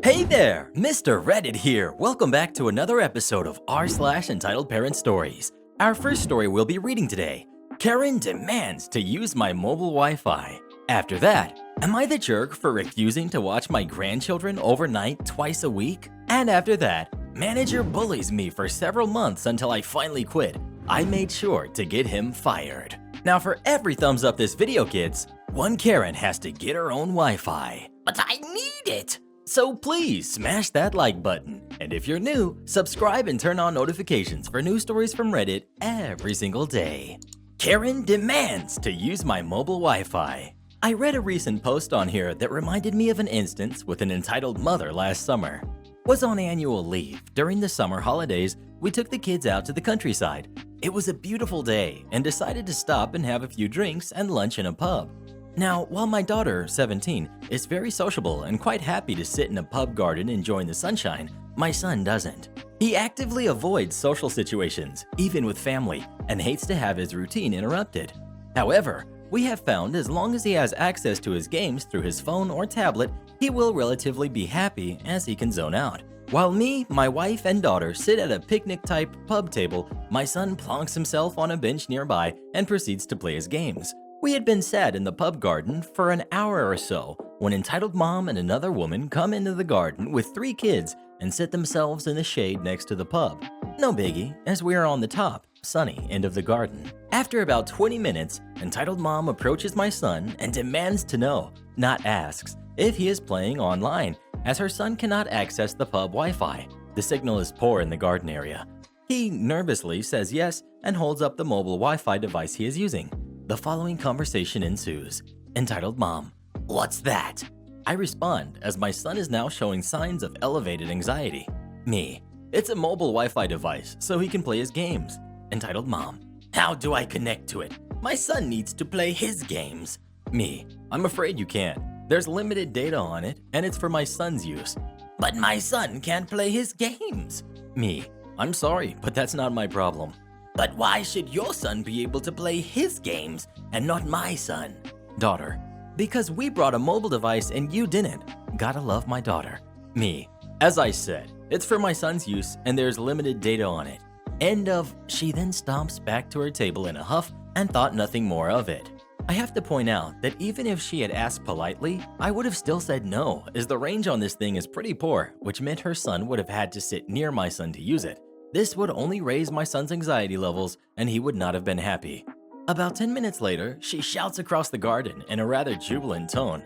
Hey there, Mr. Reddit here. Welcome back to another episode of r/entitled parent stories. Our first story we'll be reading today. Karen demands to use my mobile Wi-Fi. After that, am I the jerk for refusing to watch my grandchildren overnight twice a week? And after that, manager bullies me for several months until I finally quit. I made sure to get him fired. Now for every thumbs up this video gets, one Karen has to get her own Wi-Fi. But I need it! So please smash that like button. And if you're new, subscribe and turn on notifications for new stories from Reddit every single day. Karen demands to use my mobile Wi-Fi. I read a recent post on here that reminded me of an instance with an entitled mother last summer. Was on annual leave. During the summer holidays, we took the kids out to the countryside. It was a beautiful day and decided to stop and have a few drinks and lunch in a pub. Now, while my daughter, 17, is very sociable and quite happy to sit in a pub garden enjoying the sunshine, my son doesn't. He actively avoids social situations, even with family, and hates to have his routine interrupted. However, we have found as long as he has access to his games through his phone or tablet, he will relatively be happy as he can zone out. While me, my wife, and daughter sit at a picnic-type pub table, my son plonks himself on a bench nearby and proceeds to play his games. We had been sat in the pub garden for an hour or so when entitled mom and another woman come into the garden with 3 kids and sit themselves in the shade next to the pub. No biggie, as we are on the top, sunny end of the garden. After about 20 minutes, entitled mom approaches my son and demands to know, not asks, if he is playing online, as her son cannot access the pub Wi-Fi. The signal is poor in the garden area. He nervously says yes and holds up the mobile Wi-Fi device he is using. The following conversation ensues. Entitled mom, "What's that?" I respond as my son is now showing signs of elevated anxiety. Me, "It's a mobile Wi-Fi device so he can play his games." Entitled mom, "How do I connect to it? My son needs to play his games." Me, "I'm afraid you can't. There's limited data on it and it's for my son's use." "But my son can't play his games." Me, "I'm sorry, but that's not my problem." "But why should your son be able to play his games and not my son?" Daughter, "Because we brought a mobile device and you didn't. Gotta love my daughter." Me, "As I said, it's for my son's use and there's limited data on it." End of. She then stomps back to her table in a huff and thought nothing more of it. I have to point out that even if she had asked politely, I would have still said no, as the range on this thing is pretty poor, which meant her son would have had to sit near my son to use it. This would only raise my son's anxiety levels, and he would not have been happy. About 10 minutes later, she shouts across the garden in a rather jubilant tone,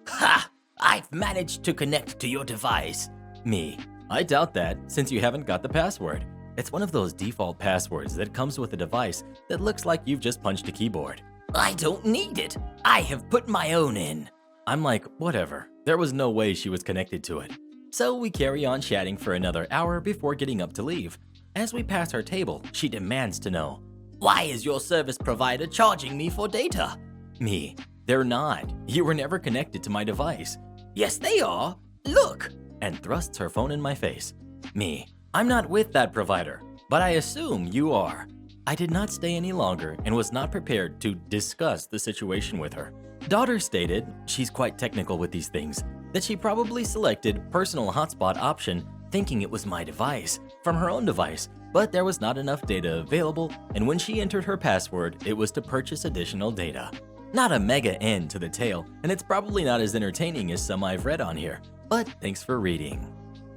"Ha! I've managed to connect to your device." Me, "I doubt that, since you haven't got the password. It's one of those default passwords that comes with a device that looks like you've just punched a keyboard." "I don't need it. I have put my own in." I'm like, whatever. There was no way she was connected to it. So we carry on chatting for another hour before getting up to leave. As we pass our table, she demands to know, "Why is your service provider charging me for data?" Me, "They're not. You were never connected to my device." "Yes, they are. Look," and thrusts her phone in my face. Me, "I'm not with that provider, but I assume you are." I did not stay any longer and was not prepared to discuss the situation with her. Daughter stated, she's quite technical with these things, that she probably selected personal hotspot option thinking it was my device from her own device, but there was not enough data available, and when she entered her password, it was to purchase additional data. Not a mega end to the tale, and it's probably not as entertaining as some I've read on here, but thanks for reading.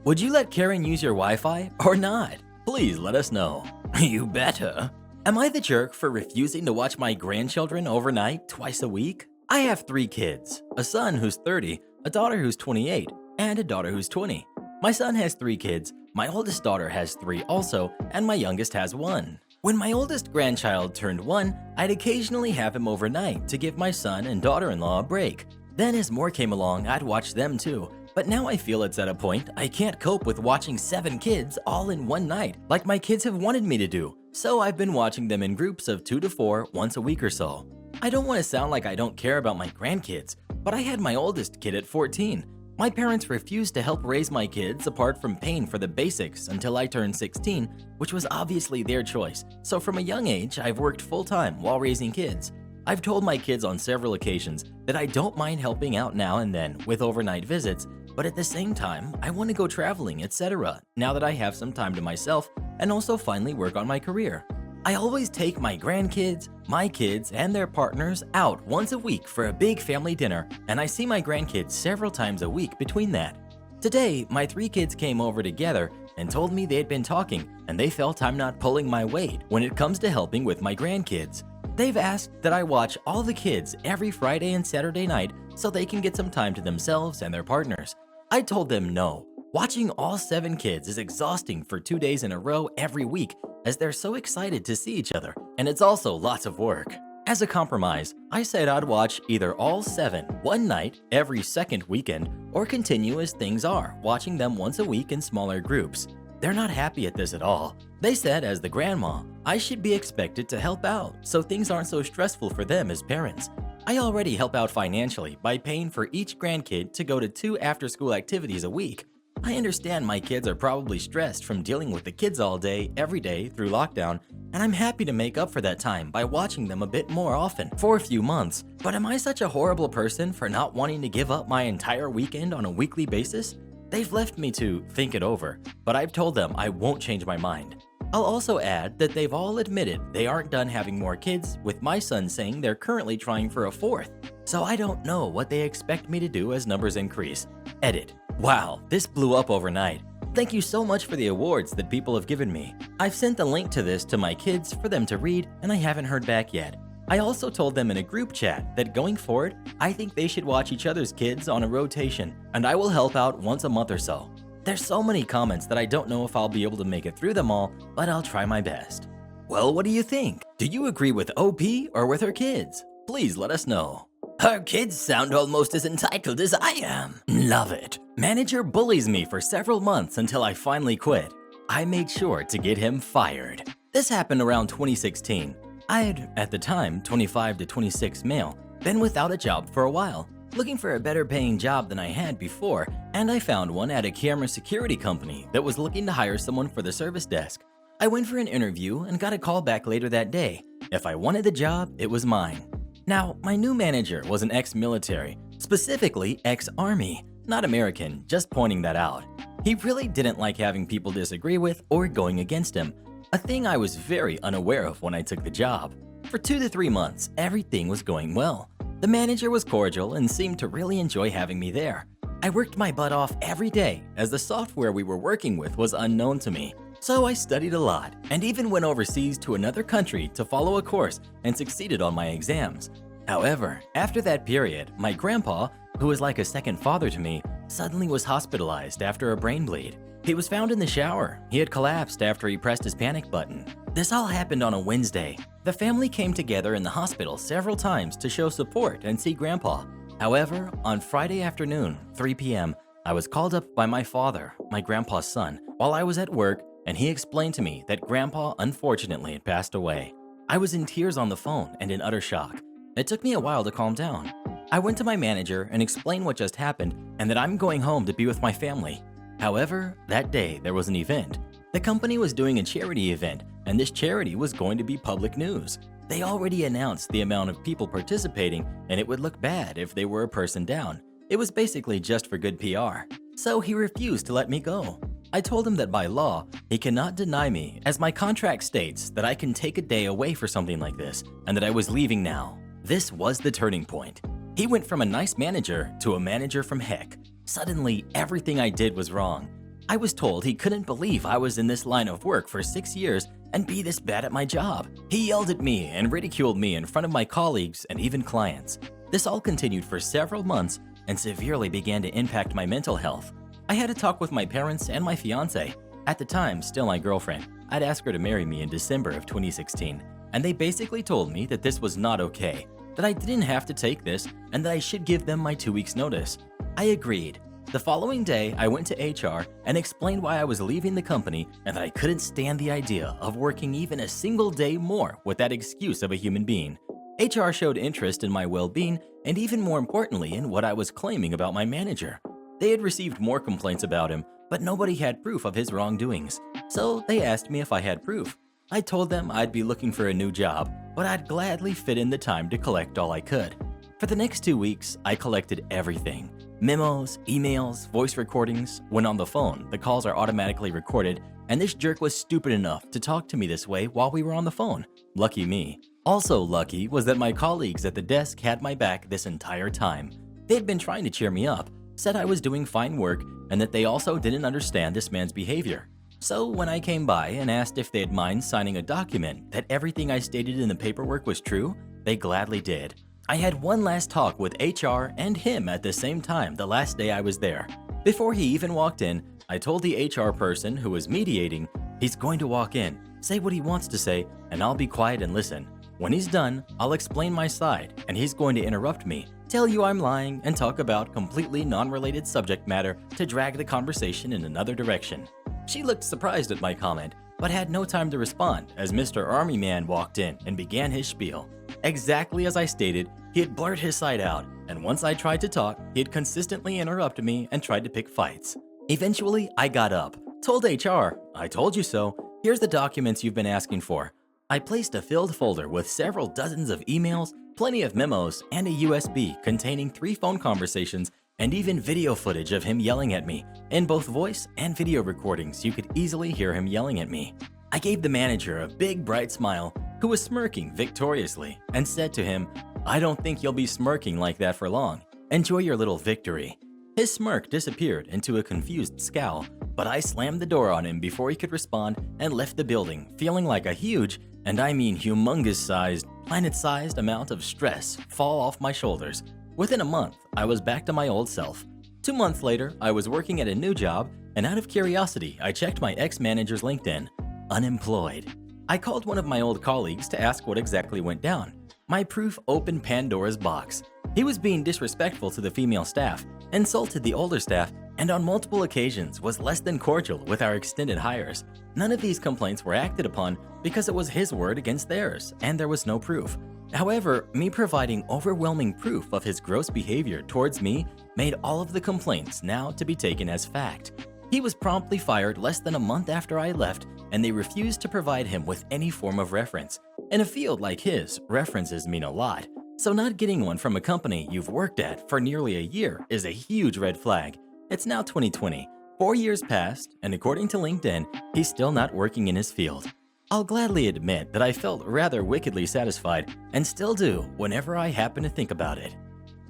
Would you let Karen use your Wi-Fi or not? Please let us know. You better. Am I the jerk for refusing to watch my grandchildren overnight twice a week? I have 3 kids, a son who's 30, a daughter who's 28, and a daughter who's 20. My son has 3 kids, my oldest daughter has 3 also, and my youngest has 1. When my oldest grandchild turned 1, I'd occasionally have him overnight to give my son and daughter-in-law a break. Then as more came along, I'd watch them too. But now I feel it's at a point I can't cope with watching 7 kids all in one night like my kids have wanted me to do. So I've been watching them in groups of 2 to 4 once a week or so. I don't want to sound like I don't care about my grandkids, but I had my oldest kid at 14. My parents refused to help raise my kids apart from paying for the basics until I turned 16, which was obviously their choice. So from a young age, I've worked full-time while raising kids. I've told my kids on several occasions that I don't mind helping out now and then with overnight visits, but at the same time, I want to go traveling, etc. now that I have some time to myself and also finally work on my career. I always take my grandkids, my kids, and their partners out once a week for a big family dinner, and I see my grandkids several times a week between that. Today, my 3 kids came over together and told me they had been talking and they felt I'm not pulling my weight when it comes to helping with my grandkids. They've asked that I watch all the kids every Friday and Saturday night so they can get some time to themselves and their partners. I told them no. Watching all 7 kids is exhausting for 2 days in a row every week as they're so excited to see each other, and it's also lots of work. As a compromise, I said I'd watch either all 7 one night every second weekend or continue as things are, watching them once a week in smaller groups. They're not happy at this at all. They said as the grandma, I should be expected to help out so things aren't so stressful for them as parents. I already help out financially by paying for each grandkid to go to 2 after-school activities a week. I understand my kids are probably stressed from dealing with the kids all day, every day through lockdown, and I'm happy to make up for that time by watching them a bit more often for a few months. But am I such a horrible person for not wanting to give up my entire weekend on a weekly basis? They've left me to think it over, but I've told them I won't change my mind. I'll also add that they've all admitted they aren't done having more kids, with my son saying they're currently trying for a 4th. So I don't know what they expect me to do as numbers increase. Edit. Wow, this blew up overnight. Thank you so much for the awards that people have given me. I've sent the link to this to my kids for them to read, and I haven't heard back yet. I also told them in a group chat that going forward, I think they should watch each other's kids on a rotation, and I will help out once a month or so. There's so many comments that I don't know if I'll be able to make it through them all, but I'll try my best. Well, what do you think? Do you agree with OP or with her kids? Please let us know. Her kids sound almost as entitled as I am. Love it. Manager bullies me for several months until I finally quit. I made sure to get him fired. This happened around 2016. I had, at the time, 25 to 26 male, been without a job for a while, looking for a better paying job than I had before, and I found one at a camera security company that was looking to hire someone for the service desk. I went for an interview and got a call back later that day. If I wanted the job, it was mine. Now, my new manager was an ex-military, specifically ex-army, not American, just pointing that out. He really didn't like having people disagree with or going against him, a thing I was very unaware of when I took the job. For 2 to 3 months, everything was going well. The manager was cordial and seemed to really enjoy having me there. I worked my butt off every day as the software we were working with was unknown to me. So I studied a lot and even went overseas to another country to follow a course and succeeded on my exams. However, after that period, my grandpa, who was like a second father to me, suddenly was hospitalized after a brain bleed. He was found in the shower. He had collapsed after he pressed his panic button. This all happened on a Wednesday. The family came together in the hospital several times to show support and see Grandpa. However, on Friday afternoon, 3 p.m., I was called up by my father, my grandpa's son, while I was at work, and he explained to me that Grandpa unfortunately had passed away. I was in tears on the phone and in utter shock. It took me a while to calm down. I went to my manager and explained what just happened and that I'm going home to be with my family. However, that day there was an event. The company was doing a charity event, and this charity was going to be public news. They already announced the amount of people participating, and it would look bad if they were a person down. It was basically just for good PR. So he refused to let me go. I told him that by law, he cannot deny me, as my contract states that I can take a day away for something like this, and that I was leaving now. This was the turning point. He went from a nice manager to a manager from heck. Suddenly, everything I did was wrong. I was told he couldn't believe I was in this line of work for 6 years and be this bad at my job. He yelled at me and ridiculed me in front of my colleagues and even clients. This all continued for several months and severely began to impact my mental health. I had a talk with my parents and my fiance, at the time still my girlfriend. I'd asked her to marry me in December of 2016, and they basically told me that this was not okay, that I didn't have to take this, and that I should give them my 2 weeks notice. I agreed. The following day, I went to HR and explained why I was leaving the company and that I couldn't stand the idea of working even a single day more with that excuse of a human being. HR showed interest in my well-being and even more importantly in what I was claiming about my manager. They had received more complaints about him, but nobody had proof of his wrongdoings. So they asked me if I had proof. I told them I'd be looking for a new job, but I'd gladly fit in the time to collect all I could. For the next 2 weeks, I collected everything. Memos, emails, voice recordings. When on the phone, the calls are automatically recorded, and this jerk was stupid enough to talk to me this way while we were on the phone. Lucky me. Also lucky was that my colleagues at the desk had my back this entire time. They had been trying to cheer me up, said I was doing fine work, and that they also didn't understand this man's behavior. So when I came by and asked if they'd mind signing a document that everything I stated in the paperwork was true, they gladly did. I had one last talk with HR and him at the same time the last day I was there. Before he even walked in, I told the HR person who was mediating, he's going to walk in, say what he wants to say, and I'll be quiet and listen. When he's done, I'll explain my side, and he's going to interrupt me, tell you I'm lying, and talk about completely non-related subject matter to drag the conversation in another direction. She looked surprised at my comment, but had no time to respond as Mr. Army Man walked in and began his spiel. Exactly as I stated, he'd blurt his side out, and once I tried to talk, he'd consistently interrupt me and tried to pick fights. Eventually, I got up, told HR, I told you so, here's the documents you've been asking for. I placed a filled folder with several dozens of emails, plenty of memos, and a USB containing 3 phone conversations and even video footage of him yelling at me. In both voice and video recordings, you could easily hear him yelling at me. I gave the manager a big bright smile, who was smirking victoriously, and said to him, I don't think you'll be smirking like that for long. Enjoy your little victory. His smirk disappeared into a confused scowl, but I slammed the door on him before he could respond and left the building, feeling like a huge, and I mean humongous-sized, planet-sized amount of stress fall off my shoulders. Within a month, I was back to my old self. 2 months later, I was working at a new job, and out of curiosity, I checked my ex-manager's LinkedIn. Unemployed. I called one of my old colleagues to ask what exactly went down. My proof opened Pandora's box. He was being disrespectful to the female staff, insulted the older staff, and on multiple occasions was less than cordial with our extended hires. None of these complaints were acted upon because it was his word against theirs, and there was no proof. However, me providing overwhelming proof of his gross behavior towards me made all of the complaints now to be taken as fact. He was promptly fired less than a month after I left, and they refused to provide him with any form of reference. In a field like his, references mean a lot, so not getting one from a company you've worked at for nearly a year is a huge red flag. It's now 2020, 4 years passed, and according to LinkedIn, he's still not working in his field. I'll gladly admit that I felt rather wickedly satisfied, and still do whenever I happen to think about it.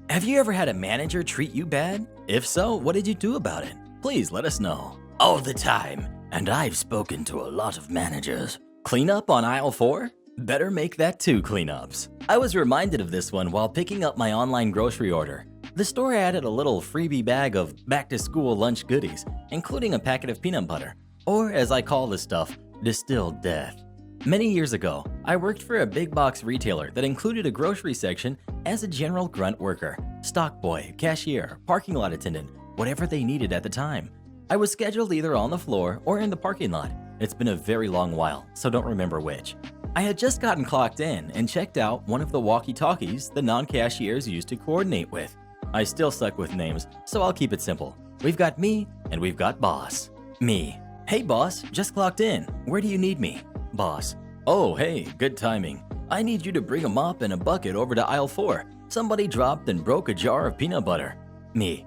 Have you ever had a manager treat you bad? If so, what did you do about it? Please let us know. All the time, and I've spoken to a lot of managers. Clean up on aisle 4? Better make that 2 cleanups. I was reminded of this one while picking up my online grocery order. The store added a little freebie bag of back-to-school lunch goodies, including a packet of peanut butter, or as I call this stuff, distilled death. Many years ago, I worked for a big box retailer that included a grocery section as a general grunt worker, stock boy, cashier, parking lot attendant, whatever they needed at the time. I was scheduled either on the floor or in the parking lot. It's been a very long while, so don't remember which. I had just gotten clocked in and checked out one of the walkie-talkies the non-cashiers used to coordinate with. I still suck with names, so I'll keep it simple. We've got me, and we've got boss. Me. Hey boss, just clocked in. Where do you need me? Boss. Oh, hey, good timing. I need you to bring a mop and a bucket over to aisle 4. Somebody dropped and broke a jar of peanut butter. Me.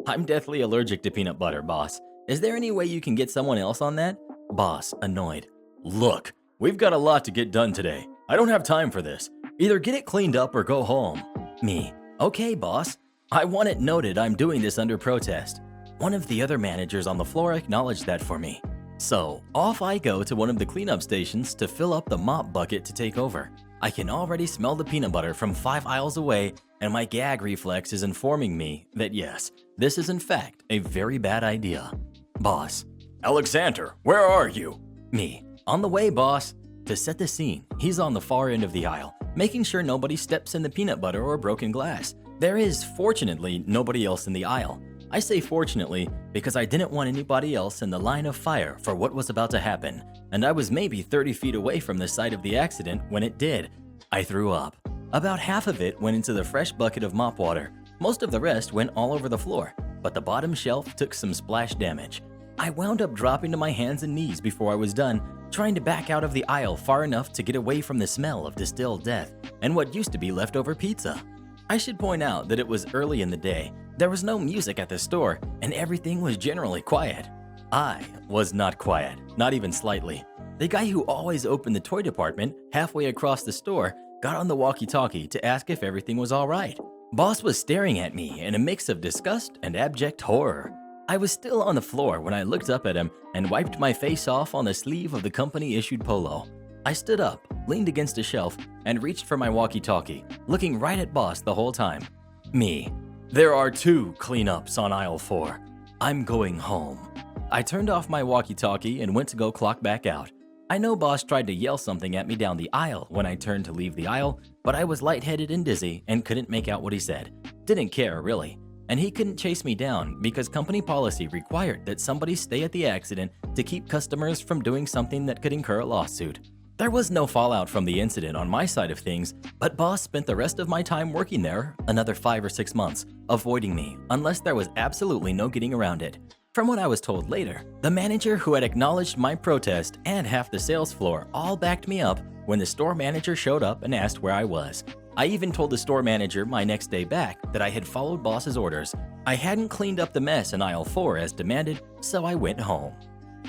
I'm deathly allergic to peanut butter, boss. Is there any way you can get someone else on that? Boss, annoyed. Look, we've got a lot to get done today. I don't have time for this. Either get it cleaned up or go home. Me. Okay, boss. I want it noted I'm doing this under protest. One of the other managers on the floor acknowledged that for me. So, off I go to one of the cleanup stations to fill up the mop bucket to take over. I can already smell the peanut butter from 5 aisles away, and my gag reflex is informing me that yes, this is in fact a very bad idea. Boss. Alexander, where are you? Me. On the way, boss. To set the scene, he's on the far end of the aisle, making sure nobody steps in the peanut butter or broken glass. There is, fortunately, nobody else in the aisle. I say fortunately because I didn't want anybody else in the line of fire for what was about to happen, and I was maybe 30 feet away from the site of the accident when it did. I threw up. About half of it went into the fresh bucket of mop water. Most of the rest went all over the floor, but the bottom shelf took some splash damage. I wound up dropping to my hands and knees before I was done, trying to back out of the aisle far enough to get away from the smell of distilled death and what used to be leftover pizza. I should point out that it was early in the day, There was no music at the store, and everything was generally quiet. I was not quiet, not even slightly. The guy who always opened the toy department halfway across the store got on the walkie-talkie to ask if everything was all right. Boss was staring at me in a mix of disgust and abject horror. I was still on the floor when I looked up at him and wiped my face off on the sleeve of the company-issued polo. I stood up, leaned against a shelf, and reached for my walkie-talkie, looking right at Boss the whole time. Me. There are 2 cleanups on aisle 4. I'm going home. I turned off my walkie-talkie and went to go clock back out. I know Boss tried to yell something at me down the aisle when I turned to leave the aisle, but I was lightheaded and dizzy and couldn't make out what he said. Didn't care, really. And he couldn't chase me down because company policy required that somebody stay at the accident to keep customers from doing something that could incur a lawsuit. There was no fallout from the incident on my side of things, but Boss spent the rest of my time working there, another 5 or 6 months, avoiding me unless there was absolutely no getting around it. From what I was told later, the manager who had acknowledged my protest and half the sales floor all backed me up when the store manager showed up and asked where I was. I even told the store manager my next day back that I had followed Boss's orders. I hadn't cleaned up the mess in aisle 4 as demanded, so I went home.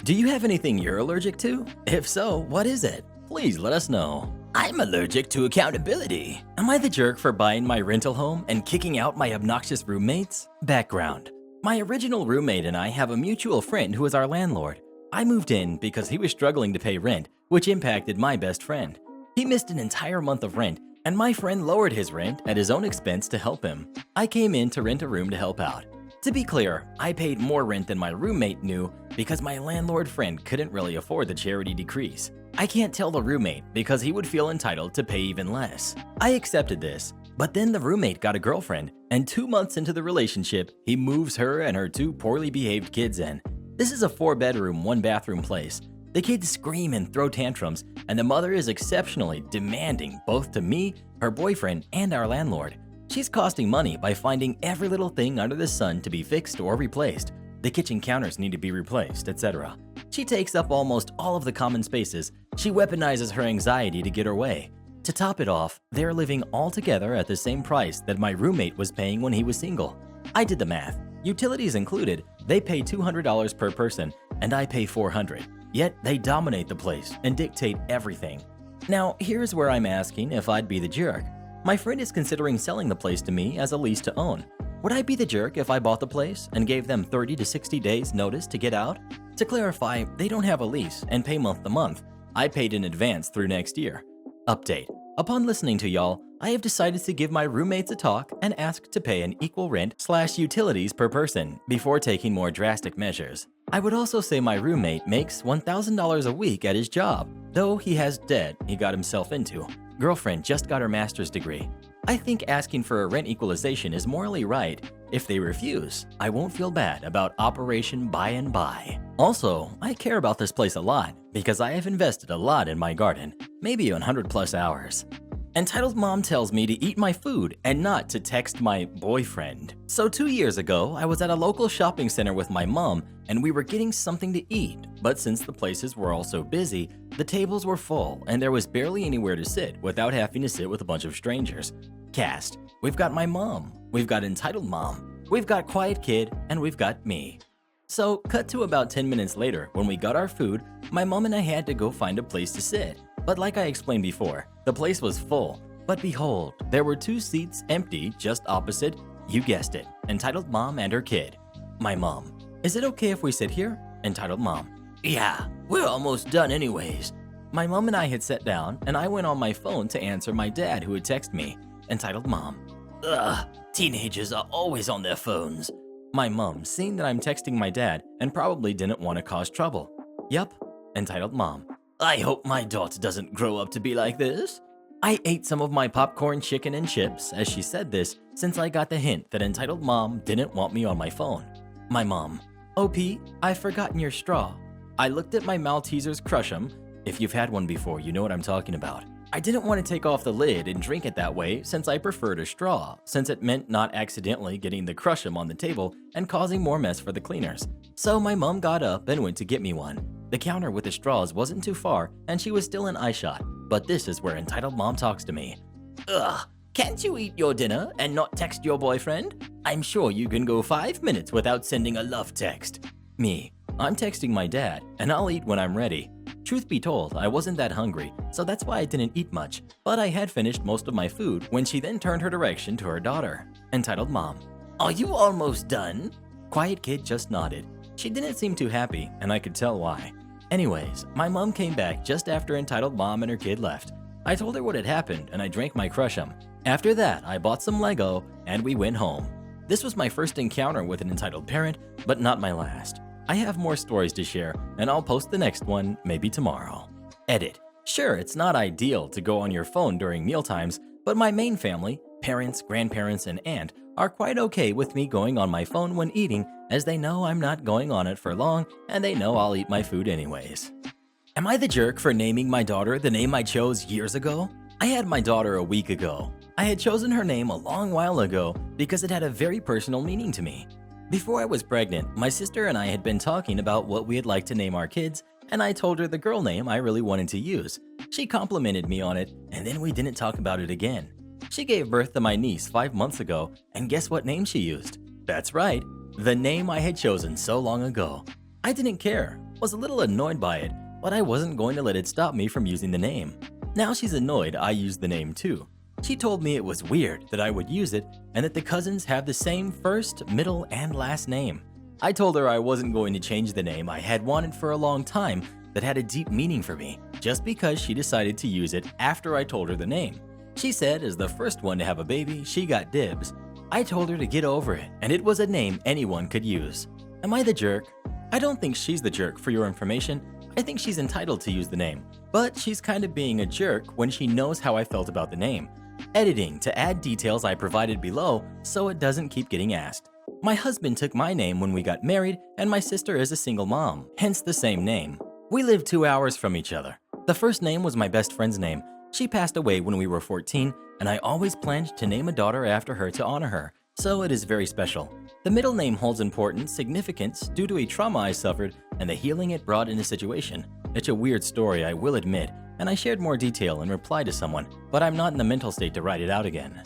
Do you have anything you're allergic to? If so, what is it? Please let us know. I'm allergic to accountability. Am I the jerk for buying my rental home and kicking out my obnoxious roommates? Background. My original roommate and I have a mutual friend who is our landlord. I moved in because he was struggling to pay rent, which impacted my best friend. He missed an entire month of rent, and my friend lowered his rent at his own expense to help him. I came in to rent a room to help out. To be clear, I paid more rent than my roommate knew because my landlord friend couldn't really afford the charity decrease. I can't tell the roommate because he would feel entitled to pay even less. I accepted this, but then the roommate got a girlfriend, and 2 months into the relationship, he moves her and her 2 poorly behaved kids in. This is a 4-bedroom, 1-bathroom place. The kids scream and throw tantrums, and the mother is exceptionally demanding both to me, her boyfriend, and our landlord. She's costing money by finding every little thing under the sun to be fixed or replaced. The kitchen counters need to be replaced, etc. She takes up almost all of the common spaces. She weaponizes her anxiety to get her way. To top it off, they're living all together at the same price that my roommate was paying when he was single. I did the math. Utilities included, they pay $200 per person, and I pay $400. Yet they dominate the place and dictate everything. Now, here's where I'm asking if I'd be the jerk. My friend is considering selling the place to me as a lease to own. Would I be the jerk if I bought the place and gave them 30 to 60 days notice to get out? To clarify, they don't have a lease and pay month to month. I paid in advance through next year. Update. Upon listening to y'all, I have decided to give my roommates a talk and ask to pay an equal rent/utilities per person before taking more drastic measures. I would also say my roommate makes $1,000 a week at his job, though he has debt he got himself into. Girlfriend just got her master's degree. I think asking for a rent equalization is morally right. If they refuse, I won't feel bad about Operation Buy and Buy. Also, I care about this place a lot because I have invested a lot in my garden, maybe 100+ hours. Entitled Mom tells me to eat my food and not to text my boyfriend. So 2 years ago, I was at a local shopping center with my mom and we were getting something to eat. But since the places were all so busy, the tables were full and there was barely anywhere to sit without having to sit with a bunch of strangers. Cast. We've got my mom, we've got Entitled Mom, we've got Quiet Kid, and we've got me. So cut to about 10 minutes later when we got our food, my mom and I had to go find a place to sit. But like I explained before, the place was full. But behold, there were 2 seats empty just opposite, you guessed it, Entitled Mom and her kid. My mom. Is it okay if we sit here? Entitled Mom. Yeah, we're almost done anyways. My mom and I had sat down and I went on my phone to answer my dad who had texted me. Entitled Mom. Ugh, teenagers are always on their phones. My mom, seeing that I'm texting my dad and probably didn't want to cause trouble. Yup, Entitled Mom. I hope my daughter doesn't grow up to be like this. I ate some of my popcorn, chicken, and chips as she said this since I got the hint that Entitled Mom didn't want me on my phone. My mom. OP, I've forgotten your straw. I looked at my Maltesers Crush'em. If you've had one before, you know what I'm talking about. I didn't want to take off the lid and drink it that way since I preferred a straw, since it meant not accidentally getting the Crush'em on the table and causing more mess for the cleaners. So my mom got up and went to get me one. The counter with the straws wasn't too far and she was still in eyeshot, but this is where Entitled Mom talks to me. Ugh, can't you eat your dinner and not text your boyfriend? I'm sure you can go 5 minutes without sending a love text. Me, I'm texting my dad, and I'll eat when I'm ready. Truth be told, I wasn't that hungry, so that's why I didn't eat much, but I had finished most of my food when she then turned her direction to her daughter, entitled Mom. Are you almost done? Quiet kid just nodded. She didn't seem too happy, and I could tell why. Anyways, my mom came back just after entitled Mom and her kid left. I told her what had happened, and I drank my crush'em. After that, I bought some Lego, and we went home. This was my first encounter with an entitled parent, but not my last. I have more stories to share, and I'll post the next one maybe tomorrow. Edit. Sure, it's not ideal to go on your phone during mealtimes, but my main family, parents, grandparents, and aunt, are quite okay with me going on my phone when eating, as they know I'm not going on it for long, and they know I'll eat my food anyways. Am I the jerk for naming my daughter the name I chose years ago? I had my daughter a week ago. I had chosen her name a long while ago because it had a very personal meaning to me. Before I was pregnant, my sister and I had been talking about what we'd like to name our kids, and I told her the girl name I really wanted to use. She complimented me on it, and then we didn't talk about it again. She gave birth to my niece 5 months ago, and guess what name she used? That's right, the name I had chosen so long ago. I didn't care, was a little annoyed by it, but I wasn't going to let it stop me from using the name. Now she's annoyed I used the name too. She told me it was weird that I would use it and that the cousins have the same first, middle, and last name. I told her I wasn't going to change the name I had wanted for a long time that had a deep meaning for me, just because she decided to use it after I told her the name. She said as the first one to have a baby, she got dibs. I told her to get over it, and it was a name anyone could use. Am I the jerk? I don't think she's the jerk, for your information. I think she's entitled to use the name, but she's kind of being a jerk when she knows how I felt about the name. Editing to add details I provided below so it doesn't keep getting asked. My husband took my name when we got married, and my sister is a single mom, hence the same name. We live 2 hours from each other. The first name was my best friend's name. She passed away when we were 14, and I always planned to name a daughter after her to honor her, so it is very special. The middle name holds important significance due to a trauma I suffered and the healing it brought in the situation. It's a weird story, I will admit, and I shared more detail in reply to someone, but I'm not in the mental state to write it out again.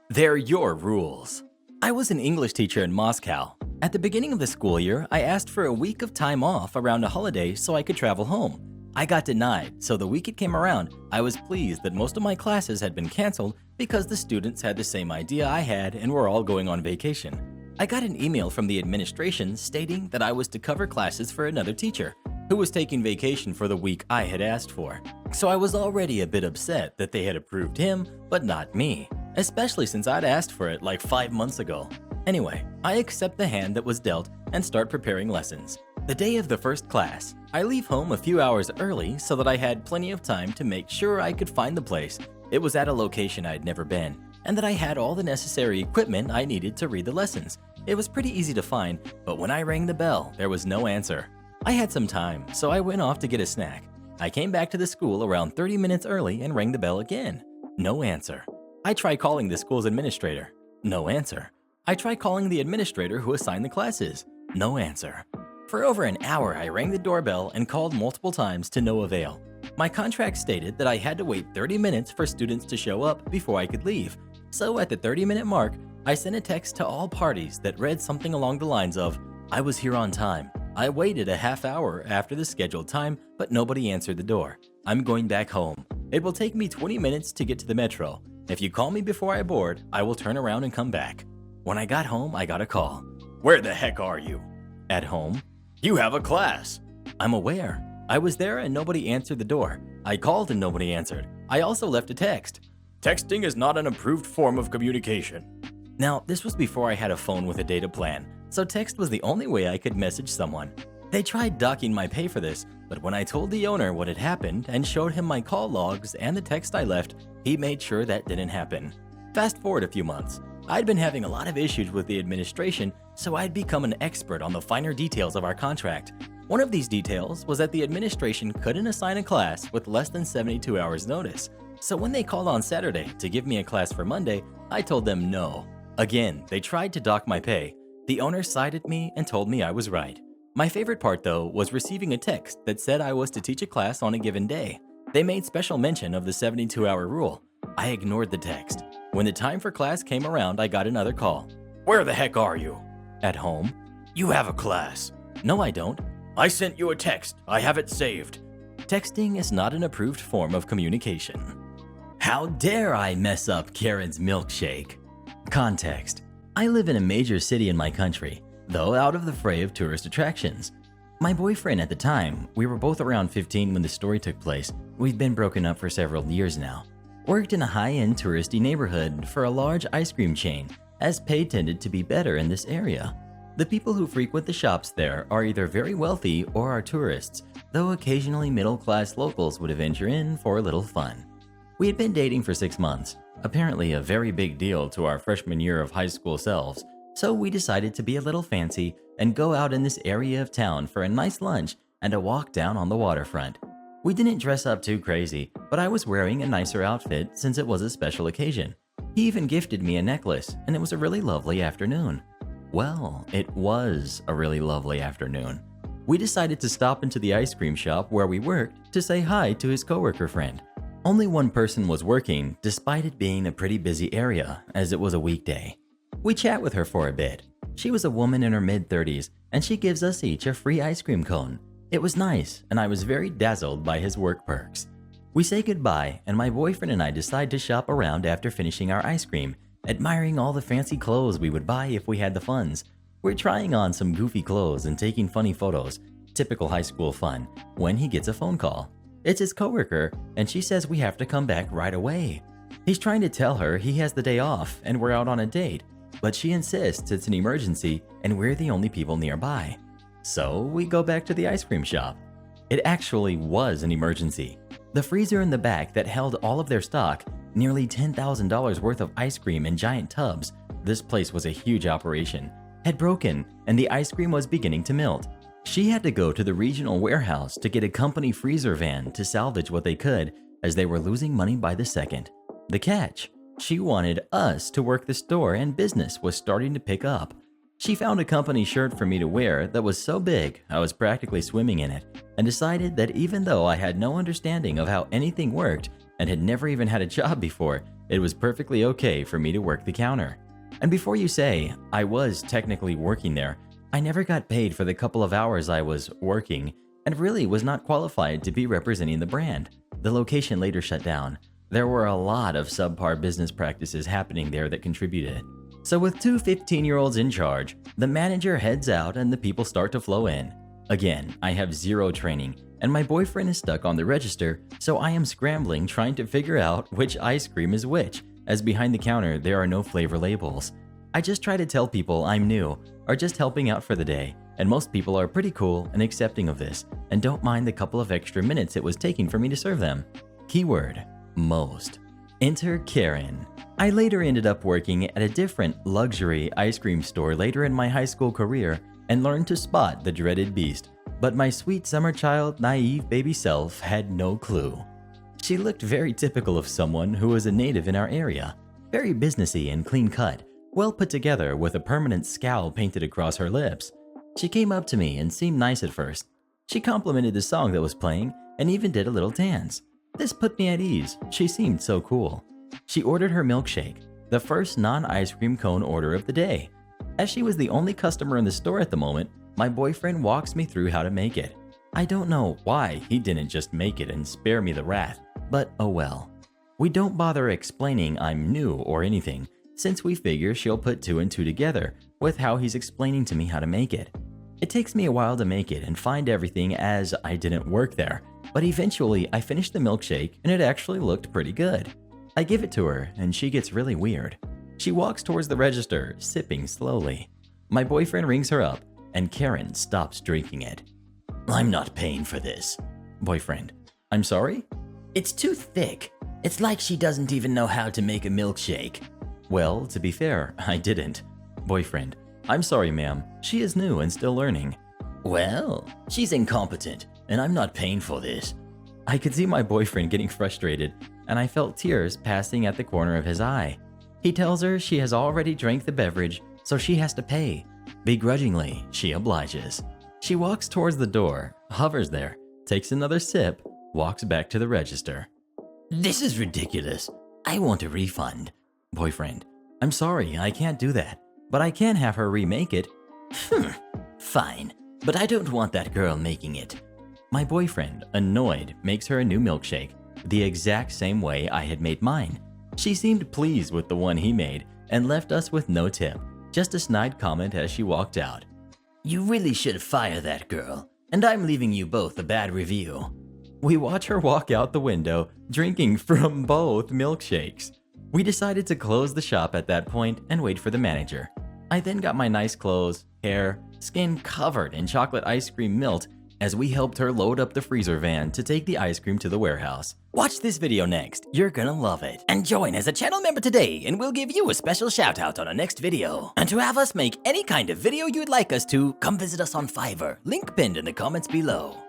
They're your rules. I was an English teacher in Moscow. At the beginning of the school year, I asked for a week of time off around a holiday so I could travel home. I got denied, so the week it came around, I was pleased that most of my classes had been canceled because the students had the same idea I had and were all going on vacation. I got an email from the administration stating that I was to cover classes for another teacher, who was taking vacation for the week I had asked for. So I was already a bit upset that they had approved him, but not me, especially since I'd asked for it like 5 months ago. Anyway, I accept the hand that was dealt and start preparing lessons. The day of the first class, I leave home a few hours early so that I had plenty of time to make sure I could find the place. It was at a location I'd never been, and that I had all the necessary equipment I needed to read the lessons. It was pretty easy to find, but when I rang the bell, there was no answer. I had some time, so I went off to get a snack. I came back to the school around 30 minutes early and rang the bell again. No answer. I tried calling the school's administrator. No answer. I tried calling the administrator who assigned the classes. No answer. For over an hour, I rang the doorbell and called multiple times to no avail. My contract stated that I had to wait 30 minutes for students to show up before I could leave. So at the 30-minute mark, I sent a text to all parties that read something along the lines of, "I was here on time. I waited a half hour after the scheduled time, but nobody answered the door. I'm going back home. It will take me 20 minutes to get to the metro. If you call me before I board, I will turn around and come back." When I got home, I got a call. "Where the heck are you?" "At home." "You have a class." "I'm aware. I was there and nobody answered the door. I called and nobody answered. I also left a text." "Texting is not an approved form of communication." Now, this was before I had a phone with a data plan, so text was the only way I could message someone. They tried docking my pay for this, but when I told the owner what had happened and showed him my call logs and the text I left, he made sure that didn't happen. Fast forward a few months. I'd been having a lot of issues with the administration, so I'd become an expert on the finer details of our contract. One of these details was that the administration couldn't assign a class with less than 72 hours notice. So when they called on Saturday to give me a class for Monday, I told them no. Again, they tried to dock my pay. The owner sided me and told me I was right. My favorite part, though, was receiving a text that said I was to teach a class on a given day. They made special mention of the 72-hour rule. I ignored the text. When the time for class came around, I got another call. Where the heck are you? At home. You have a class. No, I don't. I sent you a text. I have it saved. Texting is not an approved form of communication. How dare I mess up Karen's milkshake? Context. I live in a major city in my country, though out of the fray of tourist attractions. My boyfriend at the time, we were both around 15 when the story took place. We'd been broken up for several years now. Worked in a high-end touristy neighborhood for a large ice cream chain, as pay tended to be better in this area. The people who frequent the shops there are either very wealthy or are tourists, though occasionally middle-class locals would venture in for a little fun. We had been dating for 6 months, apparently a very big deal to our freshman year of high school selves, so we decided to be a little fancy and go out in this area of town for a nice lunch and a walk down on the waterfront. We didn't dress up too crazy, but I was wearing a nicer outfit since it was a special occasion. He even gifted me a necklace, and it was a really lovely afternoon. Well, it was a really lovely afternoon. We decided to stop into the ice cream shop where we worked to say hi to his coworker friend. Only one person was working, despite it being a pretty busy area, as it was a weekday. We chat with her for a bit. She was a woman in her mid-30s, and she gives us each a free ice cream cone. It was nice, and I was very dazzled by his work perks. We say goodbye, and my boyfriend and I decide to shop around after finishing our ice cream, admiring all the fancy clothes we would buy if we had the funds. We're trying on some goofy clothes and taking funny photos, typical high school fun, when he gets a phone call. It's his coworker, and she says we have to come back right away. He's trying to tell her he has the day off and we're out on a date, but she insists it's an emergency and we're the only people nearby. So we go back to the ice cream shop. It actually was an emergency. The freezer in the back that held all of their stock, nearly $10,000 worth of ice cream in giant tubs, this place was a huge operation, had broken and the ice cream was beginning to melt. She had to go to the regional warehouse to get a company freezer van to salvage what they could, as they were losing money by the second. The catch: she wanted us to work the store and business was starting to pick up. She found a company shirt for me to wear that was so big I was practically swimming in it, and decided that even though I had no understanding of how anything worked and had never even had a job before, it was perfectly okay for me to work the counter. And before you say, I was technically working there, I never got paid for the couple of hours I was working, and really was not qualified to be representing the brand. The location later shut down. There were a lot of subpar business practices happening there that contributed. So with two 15-year-olds in charge, the manager heads out and the people start to flow in. Again, I have zero training, and my boyfriend is stuck on the register, so I am scrambling trying to figure out which ice cream is which, as behind the counter there are no flavor labels. I just try to tell people I'm new, or just helping out for the day, and most people are pretty cool and accepting of this, and don't mind the couple of extra minutes it was taking for me to serve them. Keyword: most. Enter Karen. I later ended up working at a different luxury ice cream store later in my high school career and learned to spot the dreaded beast, but my sweet summer child, naive baby self had no clue. She looked very typical of someone who was a native in our area, very businessy and clean cut, well put together with a permanent scowl painted across her lips. She came up to me and seemed nice at first. She complimented the song that was playing and even did a little dance. This put me at ease. She seemed so cool. She ordered her milkshake, the first non-ice cream cone order of the day. As she was the only customer in the store at the moment, my boyfriend walks me through how to make it. I don't know why he didn't just make it and spare me the wrath, but oh well. We don't bother explaining I'm new or anything, since we figure she'll put two and two together with how he's explaining to me how to make it. It takes me a while to make it and find everything as I didn't work there, but eventually I finished the milkshake and it actually looked pretty good. I give it to her and she gets really weird. She walks towards the register, sipping slowly. My boyfriend rings her up and Karen stops drinking it. I'm not paying for this. Boyfriend: I'm sorry? It's too thick. It's like she doesn't even know how to make a milkshake. Well, to be fair, I didn't. Boyfriend: I'm sorry, ma'am. She is new and still learning. Well, she's incompetent, and I'm not paying for this. I could see my boyfriend getting frustrated, and I felt tears passing at the corner of his eye. He tells her she has already drank the beverage, so she has to pay. Begrudgingly, she obliges. She walks towards the door, hovers there, takes another sip, walks back to the register. This is ridiculous. I want a refund. Boyfriend: I'm sorry, I can't do that. but I can't have her remake it. Fine, but I don't want that girl making it. My boyfriend, annoyed, makes her a new milkshake, the exact same way I had made mine. She seemed pleased with the one he made and left us with no tip, just a snide comment as she walked out. You really should fire that girl, and I'm leaving you both a bad review. We watch her walk out the window, drinking from both milkshakes. We decided to close the shop at that point and wait for the manager. I then got my nice clothes, hair, skin covered in chocolate ice cream melt as we helped her load up the freezer van to take the ice cream to the warehouse. Watch this video next, you're gonna love it. And join as a channel member today and we'll give you a special shout out on our next video. And to have us make any kind of video you'd like us to, come visit us on Fiverr, link pinned in the comments below.